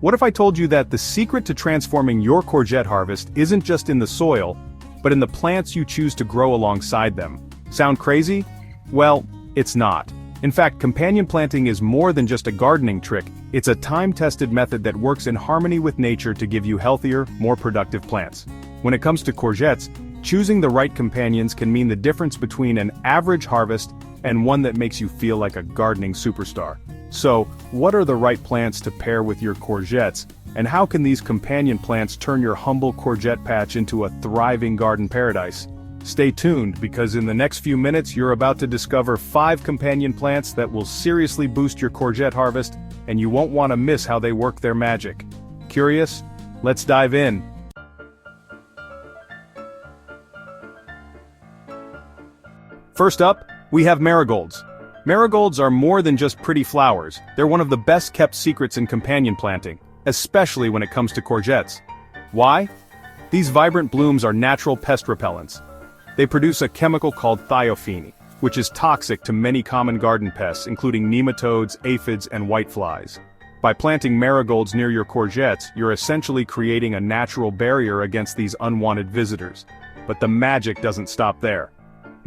What if I told you that the secret to transforming your courgette harvest isn't just in the soil, but in the plants you choose to grow alongside them? Sound crazy? Well, it's not. In fact, companion planting is more than just a gardening trick, it's a time-tested method that works in harmony with nature to give you healthier, more productive plants. When it comes to courgettes, choosing the right companions can mean the difference between an average harvest and one that makes you feel like a gardening superstar. So, what are the right plants to pair with your courgettes, and how can these companion plants turn your humble courgette patch into a thriving garden paradise? Stay tuned, because in the next few minutes you're about to discover 5 companion plants that will seriously boost your courgette harvest, and you won't want to miss how they work their magic. Curious? Let's dive in. First up, we have marigolds. Marigolds are more than just pretty flowers, they're one of the best kept secrets in companion planting, especially when it comes to courgettes. Why? These vibrant blooms are natural pest repellents. They produce a chemical called thiophene, which is toxic to many common garden pests including nematodes, aphids, and whiteflies. By planting marigolds near your courgettes, you're essentially creating a natural barrier against these unwanted visitors. But the magic doesn't stop there.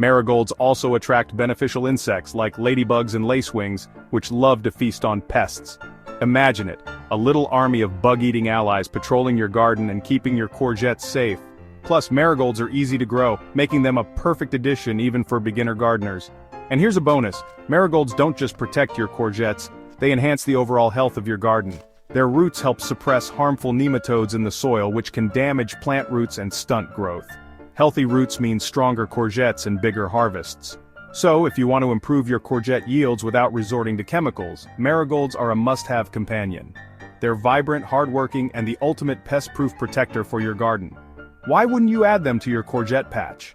Marigolds also attract beneficial insects like ladybugs and lacewings, which love to feast on pests. Imagine it, a little army of bug-eating allies patrolling your garden and keeping your courgettes safe. Plus, marigolds are easy to grow, making them a perfect addition even for beginner gardeners. And here's a bonus, marigolds don't just protect your courgettes, they enhance the overall health of your garden. Their roots help suppress harmful nematodes in the soil, which can damage plant roots and stunt growth. Healthy roots mean stronger courgettes and bigger harvests. So, if you want to improve your courgette yields without resorting to chemicals, marigolds are a must-have companion. They're vibrant, hardworking, and the ultimate pest-proof protector for your garden. Why wouldn't you add them to your courgette patch?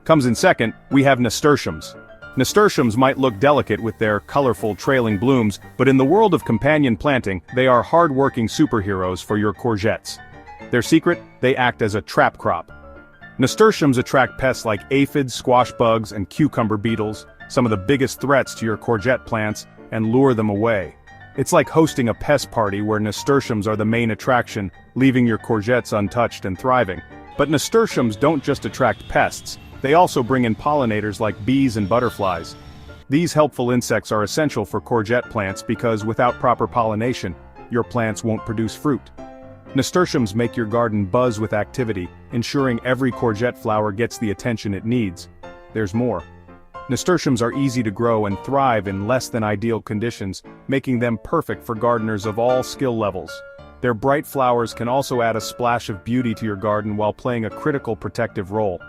Comes in second, we have nasturtiums. Nasturtiums might look delicate with their colorful trailing blooms, but in the world of companion planting, they are hard-working superheroes for your courgettes. Their secret? They act as a trap crop. Nasturtiums attract pests like aphids, squash bugs, and cucumber beetles, some of the biggest threats to your courgette plants, and lure them away. It's like hosting a pest party where nasturtiums are the main attraction, leaving your courgettes untouched and thriving. But nasturtiums don't just attract pests, they also bring in pollinators like bees and butterflies. These helpful insects are essential for courgette plants because without proper pollination, your plants won't produce fruit. Nasturtiums make your garden buzz with activity, ensuring every courgette flower gets the attention it needs. There's more. Nasturtiums are easy to grow and thrive in less than ideal conditions, making them perfect for gardeners of all skill levels. Their bright flowers can also add a splash of beauty to your garden while playing a critical protective role.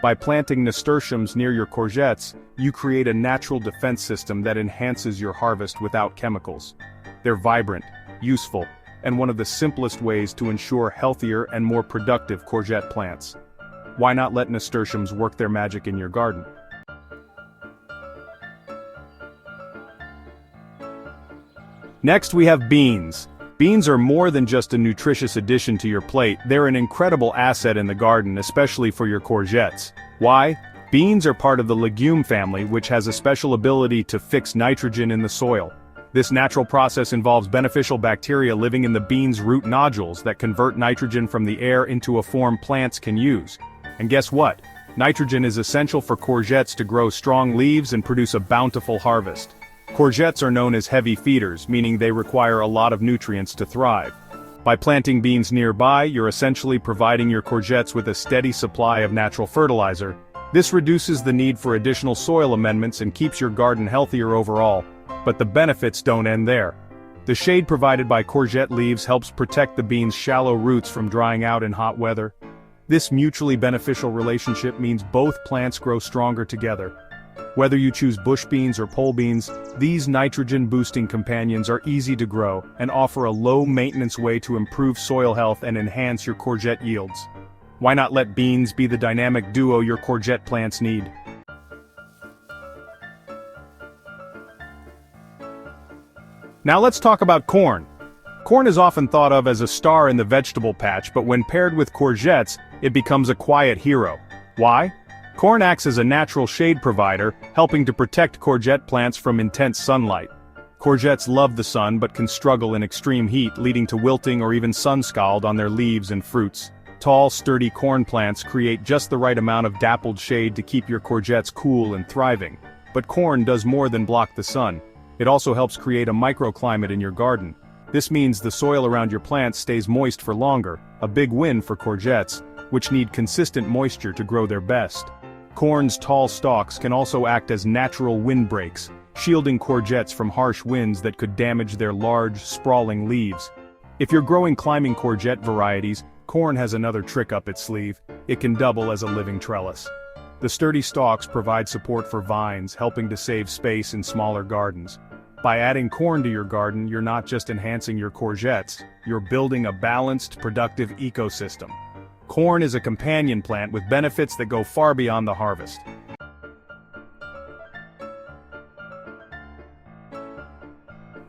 By planting nasturtiums near your courgettes, you create a natural defense system that enhances your harvest without chemicals. They're vibrant, useful, and one of the simplest ways to ensure healthier and more productive courgette plants. Why not let nasturtiums work their magic in your garden? Next we have beans. Beans are more than just a nutritious addition to your plate, they're an incredible asset in the garden, especially for your courgettes. Why? Beans are part of the legume family, which has a special ability to fix nitrogen in the soil. This natural process involves beneficial bacteria living in the bean's root nodules that convert nitrogen from the air into a form plants can use. And guess what? Nitrogen is essential for courgettes to grow strong leaves and produce a bountiful harvest. Courgettes are known as heavy feeders, meaning they require a lot of nutrients to thrive. By planting beans nearby, you're essentially providing your courgettes with a steady supply of natural fertilizer. This reduces the need for additional soil amendments and keeps your garden healthier overall. But the benefits don't end there. The shade provided by courgette leaves helps protect the beans' shallow roots from drying out in hot weather. This mutually beneficial relationship means both plants grow stronger together. Whether you choose bush beans or pole beans, these nitrogen-boosting companions are easy to grow and offer a low-maintenance way to improve soil health and enhance your courgette yields. Why not let beans be the dynamic duo your courgette plants need? Now let's talk about corn. Corn is often thought of as a star in the vegetable patch, but when paired with courgettes, it becomes a quiet hero. Why? Corn acts as a natural shade provider, helping to protect courgette plants from intense sunlight. Courgettes love the sun but can struggle in extreme heat, leading to wilting or even sun scald on their leaves and fruits. Tall, sturdy corn plants create just the right amount of dappled shade to keep your courgettes cool and thriving. But corn does more than block the sun. It also helps create a microclimate in your garden. This means the soil around your plants stays moist for longer, a big win for courgettes, which need consistent moisture to grow their best. Corn's tall stalks can also act as natural windbreaks, shielding courgettes from harsh winds that could damage their large, sprawling leaves. If you're growing climbing courgette varieties, corn has another trick up its sleeve. It can double as a living trellis. The sturdy stalks provide support for vines, helping to save space in smaller gardens. By adding corn to your garden, you're not just enhancing your courgettes, you're building a balanced, productive ecosystem. Corn is a companion plant with benefits that go far beyond the harvest.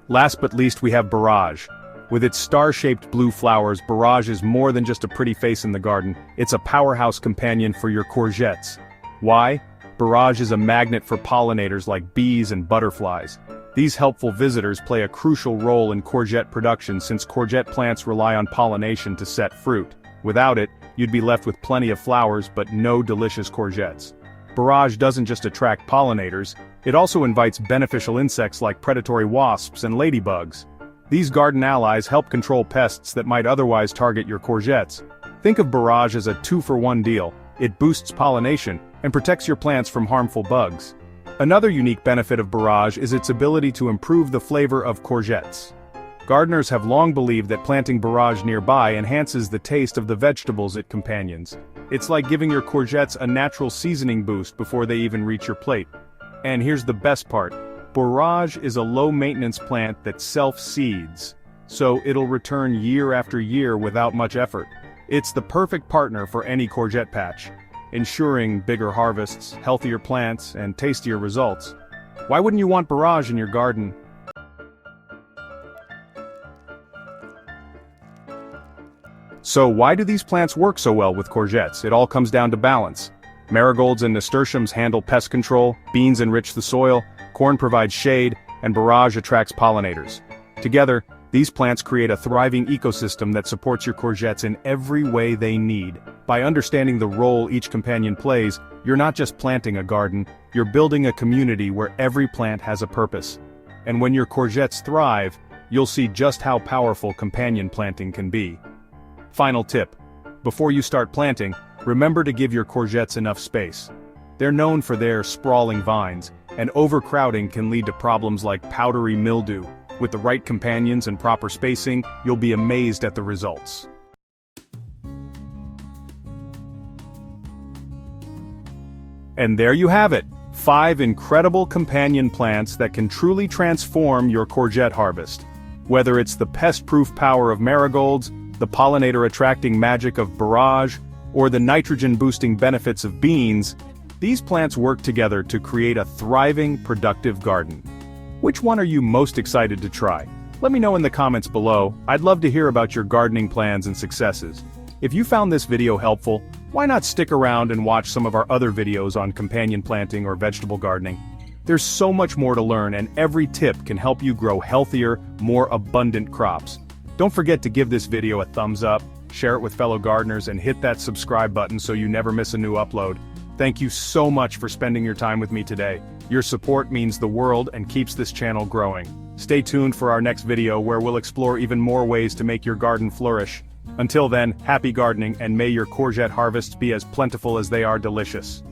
Last but least, we have borage. With its star-shaped blue flowers, borage is more than just a pretty face in the garden, it's a powerhouse companion for your courgettes. Why? Borage is a magnet for pollinators like bees and butterflies. These helpful visitors play a crucial role in courgette production since courgette plants rely on pollination to set fruit. Without it, you'd be left with plenty of flowers but no delicious courgettes. Borage doesn't just attract pollinators, it also invites beneficial insects like predatory wasps and ladybugs. These garden allies help control pests that might otherwise target your courgettes. Think of borage as a two-for-one deal. It boosts pollination and protects your plants from harmful bugs. Another unique benefit of borage is its ability to improve the flavor of courgettes. Gardeners have long believed that planting borage nearby enhances the taste of the vegetables it companions. It's like giving your courgettes a natural seasoning boost before they even reach your plate. And here's the best part. Borage is a low-maintenance plant that self-seeds, so it'll return year after year without much effort. It's the perfect partner for any courgette patch, ensuring bigger harvests, healthier plants, and tastier results. Why wouldn't you want borage in your garden? So why do these plants work so well with courgettes? It all comes down to balance. Marigolds and nasturtiums handle pest control, beans enrich the soil, corn provides shade, and borage attracts pollinators. Together, these plants create a thriving ecosystem that supports your courgettes in every way they need. By understanding the role each companion plays, you're not just planting a garden, you're building a community where every plant has a purpose. And when your courgettes thrive, you'll see just how powerful companion planting can be. Final tip. Before you start planting, remember to give your courgettes enough space. They're known for their sprawling vines, and overcrowding can lead to problems like powdery mildew. With the right companions and proper spacing, you'll be amazed at the results. And there you have it, 5 incredible companion plants that can truly transform your courgette harvest. Whether it's the pest-proof power of marigolds, the pollinator-attracting magic of borage, or the nitrogen-boosting benefits of beans, these plants work together to create a thriving, productive garden. Which one are you most excited to try? Let me know in the comments below. I'd love to hear about your gardening plans and successes. If you found this video helpful, why not stick around and watch some of our other videos on companion planting or vegetable gardening? There's so much more to learn, and every tip can help you grow healthier, more abundant crops. Don't forget to give this video a thumbs up, share it with fellow gardeners, and hit that subscribe button so you never miss a new upload. Thank you so much for spending your time with me today. Your support means the world and keeps this channel growing. Stay tuned for our next video where we'll explore even more ways to make your garden flourish. Until then, happy gardening, and may your courgette harvests be as plentiful as they are delicious.